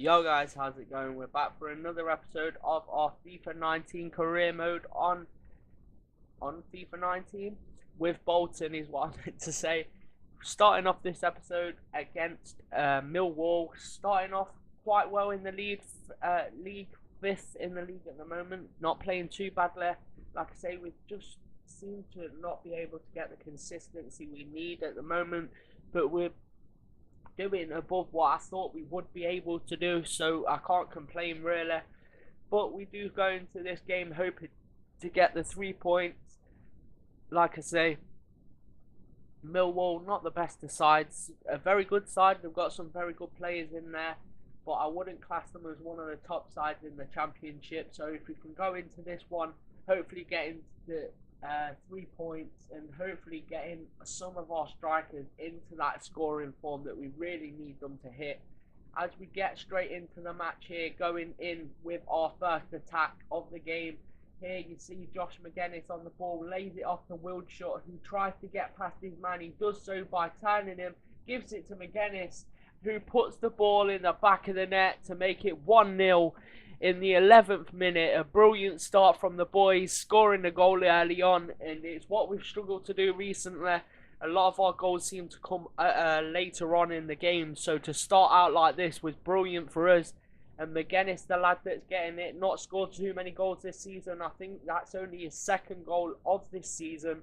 Yo guys, how's it going? We're back for another episode of our FIFA 19 career mode on FIFA 19 with Bolton is what I meant to say. Starting off this episode against Millwall, starting off quite well in the league fifth in the league at the moment. Not playing too badly. Like I say, we just seem to not be able to get the consistency we need at the moment, but we're doing above what I thought we would be able to do, so I can't complain really. But we do go into this game hoping to get the 3 points. Like I say, Millwall, not the best of sides, a very good side. They've got some very good players in there, but I wouldn't class them as one of the top sides in the Championship. So if we can go into this one, hopefully getting the 3 points and hopefully getting some of our strikers into that scoring form that we really need them to hit. As we get straight into the match here, going in with our first attack of the game. Here you see Josh McGuinness on the ball, lays it off to Wildshot, who tries to get past his man. He does so by turning him, gives it to McGuinness, who puts the ball in the back of the net to make it 1-0 in the 11th minute. A brilliant start from the boys, scoring the goal early on, and it's what we've struggled to do recently. A lot of our goals seem to come later on in the game, so to start out like this was brilliant for us. And McGuinness, the lad that's getting it, not scored too many goals this season. I think that's only his second goal of this season,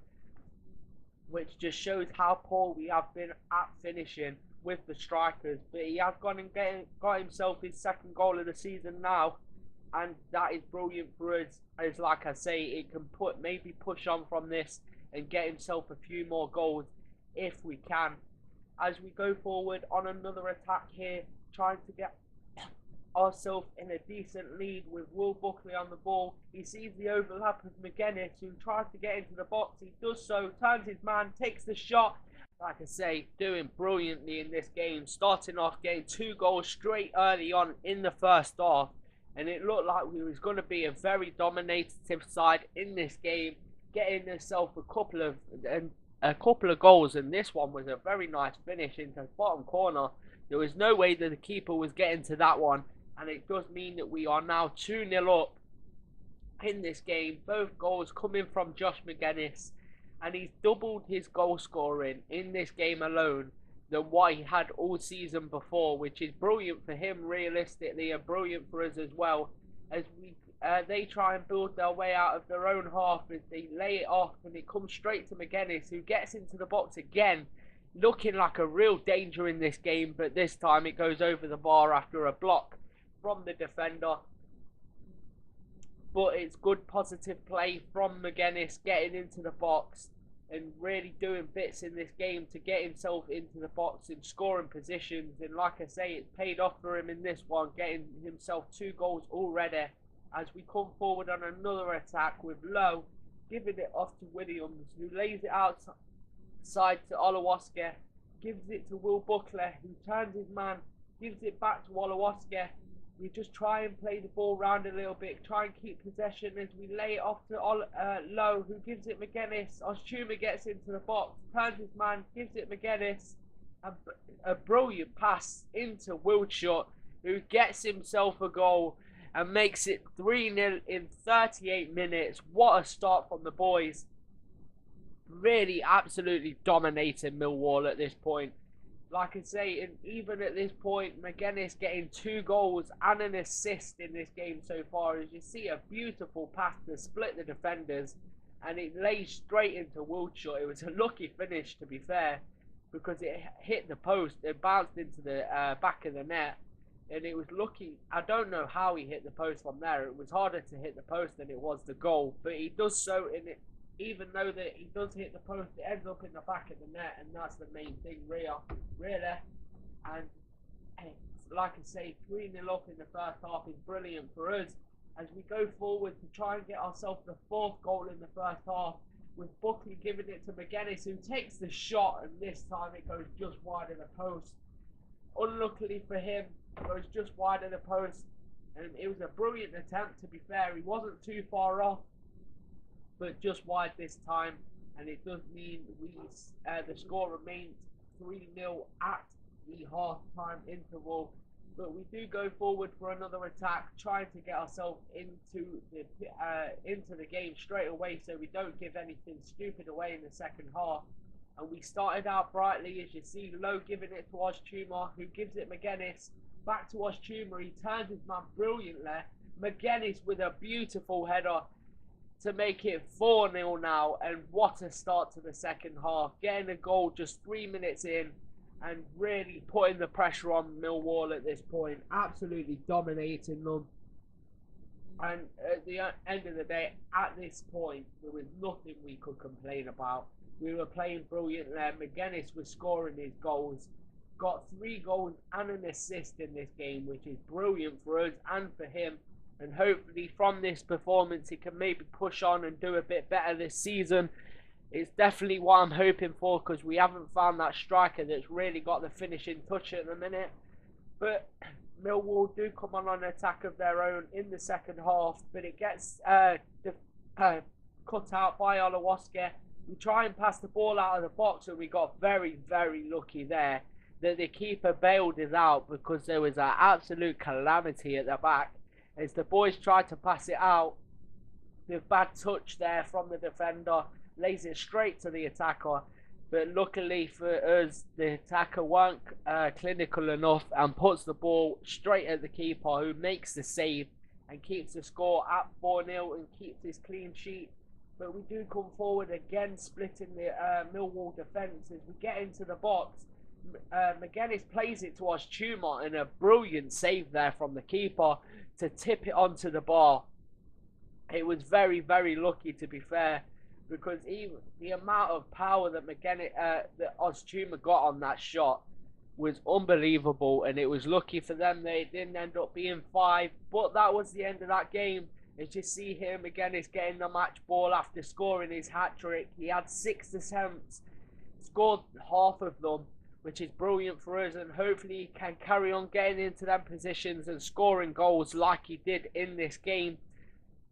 which just shows how poor we have been at finishing with the strikers. But he has gone and got himself his second goal of the season now, and that is brilliant for us. As like I say, it can maybe push on from this and get himself a few more goals if we can. As we go forward on another attack here, trying to get ourselves in a decent lead with Will Buckley on the ball. He sees the overlap of McGuinness, who tries to get into the box. He does so, turns his man, takes the shot. Like I say, doing brilliantly in this game, starting off getting 2 goals straight early on in the first half, and it looked like we was going to be a very dominative side in this game, getting himself a couple of goals, and this one was a very nice finish into the bottom corner. There was no way that the keeper was getting to that one, and it does mean that we are now 2-0 up in this game. Both goals coming from Josh McGuinness, and he's doubled his goal scoring in this game alone than what he had all season before, which is brilliant for him realistically and brilliant for us as well, as they try and build their way out of their own half as they lay it off, and it comes straight to McGuinness, who gets into the box again, looking like a real danger in this game, but this time it goes over the bar after a block from the defender. But it's good positive play from McGuinness, getting into the box and really doing bits in this game to get himself into the box and scoring positions. And like I say, it's paid off for him in this one, getting himself 2 goals already. As we come forward on another attack with Lowe giving it off to Williams, who lays it outside to Olawaska, gives it to Will Buckley, who turns his man, gives it back to Olawaska. We just try and play the ball round a little bit, try and keep possession as we lay it off to Lowe, who gives it McGuinness. Oshuma gets into the box, turns his man, gives it McGuinness. A brilliant pass into Wildshot, who gets himself a goal and makes it 3-0 in 38 minutes. What a start from the boys. Really absolutely dominating Millwall at this point. Like I say, and even at this point, McGuinness getting 2 goals and an assist in this game so far. As you see, a beautiful pass to split the defenders, and it lays straight into Wildshot. It was a lucky finish, to be fair, because it hit the post. It bounced into the back of the net, and it was lucky. I don't know how he hit the post from there. It was harder to hit the post than it was the goal, but he does so in it. Even though that he does hit the post, it ends up in the back of the net, and that's the main thing, really. And like I say, 3-0 up in the first half is brilliant for us. As we go forward to try and get ourselves the 4th goal in the first half, with Buckley giving it to McGuinness, who takes the shot, and this time it goes just wide of the post. Unluckily for him, it goes just wide of the post, and it was a brilliant attempt, to be fair. He wasn't too far off, but just wide this time, and it does mean the score remains 3-0 at the half-time interval. But we do go forward for another attack, trying to get ourselves into the game straight away, so we don't give anything stupid away in the second half. And we started out brightly, as you see, Low giving it to Ozchuma, who gives it McGuinness. Back to Ozchuma, he turns his man brilliantly. McGuinness with a beautiful header to make it 4-0 now, and what a start to the second half. Getting a goal just 3 minutes in and really putting the pressure on Millwall at this point. Absolutely dominating them. And at the end of the day, at this point, there was nothing we could complain about. We were playing brilliantly. McGuinness was scoring his goals. Got 3 goals and an assist in this game, which is brilliant for us and for him. And hopefully from this performance, he can maybe push on and do a bit better this season. It's definitely what I'm hoping for, because we haven't found that striker that's really got the finishing touch at the minute. But Millwall do come on an attack of their own in the second half, but it gets cut out by Olawaske. We try and pass the ball out of the box, and we got very, very lucky there that the keeper bailed us out, because there was an absolute calamity at the back. As the boys tried to pass it out, the bad touch there from the defender lays it straight to the attacker. But luckily for us, the attacker weren't clinical enough and puts the ball straight at the keeper, who makes the save and keeps the score at 4-0 and keeps his clean sheet. But we do come forward again, splitting the Millwall defence as we get into the box. McGuinness plays it to Ozchuma, and a brilliant save there from the keeper to tip it onto the bar. It was very, very lucky, to be fair, because even the amount of power that that Ozchuma got on that shot was unbelievable, and it was lucky for them they didn't end up being 5. But that was the end of that game. As you see here, McGuinness getting the match ball after scoring his hat-trick. He had 6 attempts, scored half of them, which is brilliant for us, and hopefully he can carry on getting into them positions and scoring goals like he did in this game.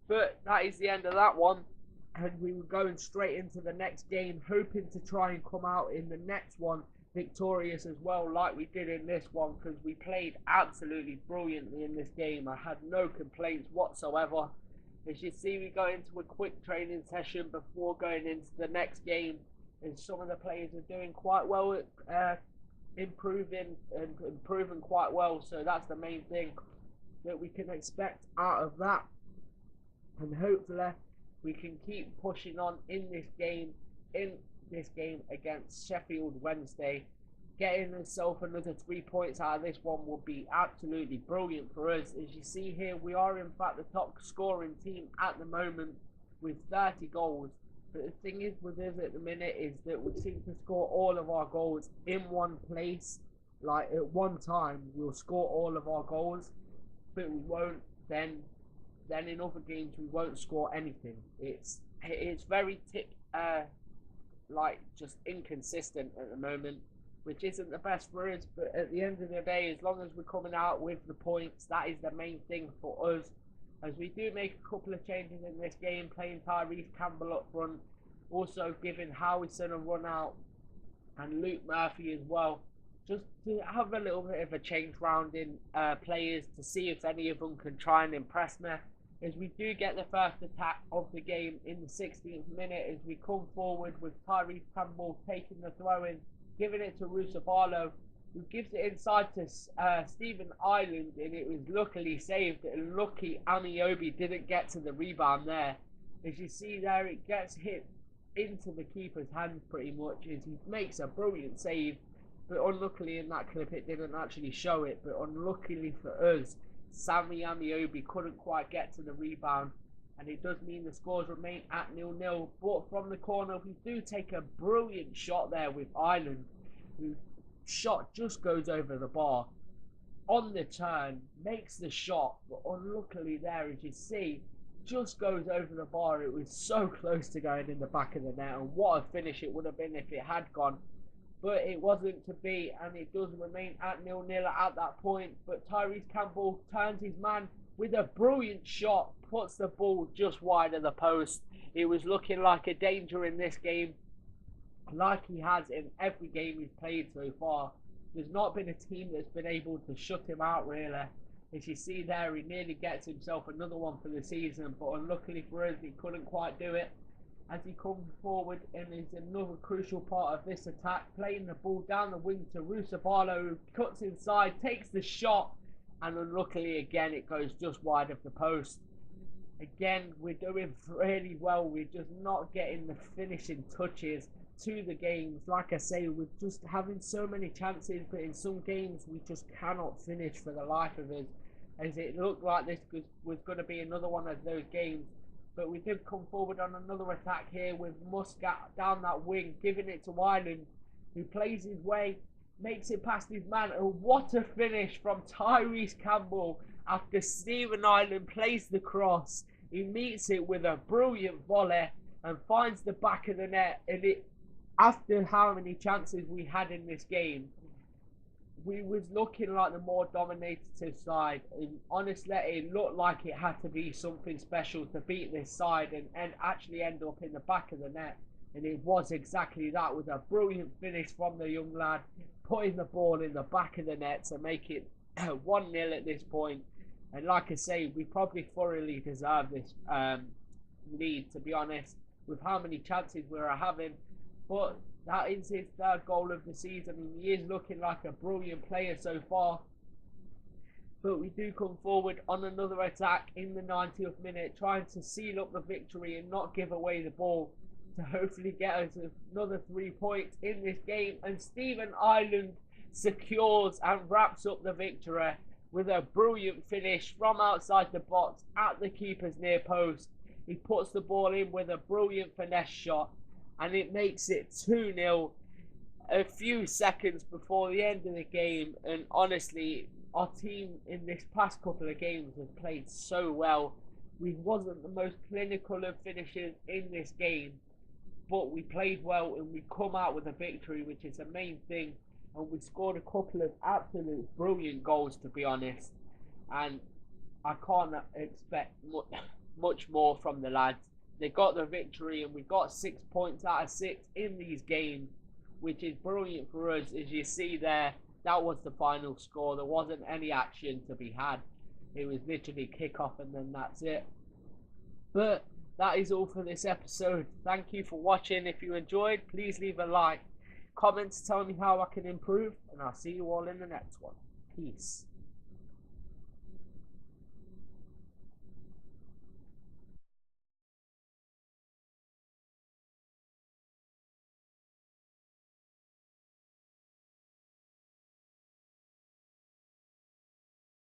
But that is the end of that one, and we were going straight into the next game, hoping to try and come out in the next one victorious as well, like we did in this one, because we played absolutely brilliantly in this game. I had no complaints whatsoever. As you see, we go into a quick training session before going into the next game, and some of the players are doing quite well at improving quite well, so that's the main thing that we can expect out of that. And hopefully we can keep pushing on in this game against Sheffield Wednesday. Getting ourselves another 3 points out of this one would be absolutely brilliant for us. As you see here, we are in fact the top scoring team at the moment with 30 goals. But the thing is with us at the minute is that we seem to score all of our goals in one place. Like at one time we'll score all of our goals, but we won't then in other games we won't score anything. It's very just inconsistent at the moment, which isn't the best for us. But at the end of the day, as long as we're coming out with the points, that is the main thing for us. As we do make a couple of changes in this game, playing Tyrese Campbell up front, also giving Howison a run out and Luke Murphy as well, just to have a little bit of a change round in players to see if any of them can try and impress me. As we do get the first attack of the game in the 16th minute, as we come forward with Tyrese Campbell taking the throw in, giving it to Rusabalo, who gives it inside to Stephen Ireland, and it was luckily saved, and lucky Amiobi didn't get to the rebound there. As you see there, it gets hit into the keeper's hands pretty much, as he makes a brilliant save, but unluckily in that clip it didn't actually show it. But unluckily for us, Sammy Amiobi couldn't quite get to the rebound, and it does mean the scores remain at 0-0. But from the corner, we do take a brilliant shot there with Ireland, whose shot just goes over the bar. On the turn, makes the shot, but unluckily there, as you see, just goes over the bar. It was so close to going in the back of the net, and what a finish it would have been if it had gone. But it wasn't to be, and it does remain at 0-0 at that point. But Tyrese Campbell turns his man with a brilliant shot, puts the ball just wide of the post. It was looking like a danger in this game, like he has in every game he's played so far. there's not been a team that's been able to shut him out really. As you see there, he nearly gets himself another one for the season, but unluckily for us, he couldn't quite do it. As he comes forward and is another crucial part of this attack, playing the ball down the wing to Rusabalo, who cuts inside, takes the shot, and unluckily again it goes just wide of the post. Again, we're doing really well. We're just not getting the finishing touches to the games. Like I say, we're just having so many chances, but in some games we just cannot finish for the life of us. As it looked like this was going to be another one of those games. But we did come forward on another attack here with Muscat down that wing, giving it to Ireland, who plays his way, makes it past his man. And what a finish from Tyrese Campbell after Stephen Ireland plays the cross. He meets it with a brilliant volley and finds the back of the net. And after how many chances we had in this game, we was looking like the more dominative side, and honestly it looked like it had to be something special to beat this side and actually end up in the back of the net, and it was exactly that, with a brilliant finish from the young lad, putting the ball in the back of the net to make it 1-0 at this point. And like I say, we probably thoroughly deserve this lead, to be honest, with how many chances we were having. But that is his third goal of the season, and he is looking like a brilliant player so far. But we do come forward on another attack in the 90th minute, trying to seal up the victory and not give away the ball to hopefully get us another 3 points in this game. And Stephen Ireland secures and wraps up the victory with a brilliant finish from outside the box at the keeper's near post. He puts the ball in with a brilliant finesse shot, and it makes it 2-0 a few seconds before the end of the game. And honestly, our team in this past couple of games has played so well. We wasn't the most clinical of finishers in this game, but we played well and we come out with a victory, which is the main thing. And we scored a couple of absolute brilliant goals, to be honest. And I can't expect much more from the lads. They got the victory, and we got 6 points out of 6 in these games, which is brilliant for us. As you see there, that was the final score. There wasn't any action to be had. It was literally kick-off and then that's it. But that is all for this episode. Thank you for watching. If you enjoyed, please leave a like. Comments, tell me how I can improve, and I'll see you all in the next one. Peace.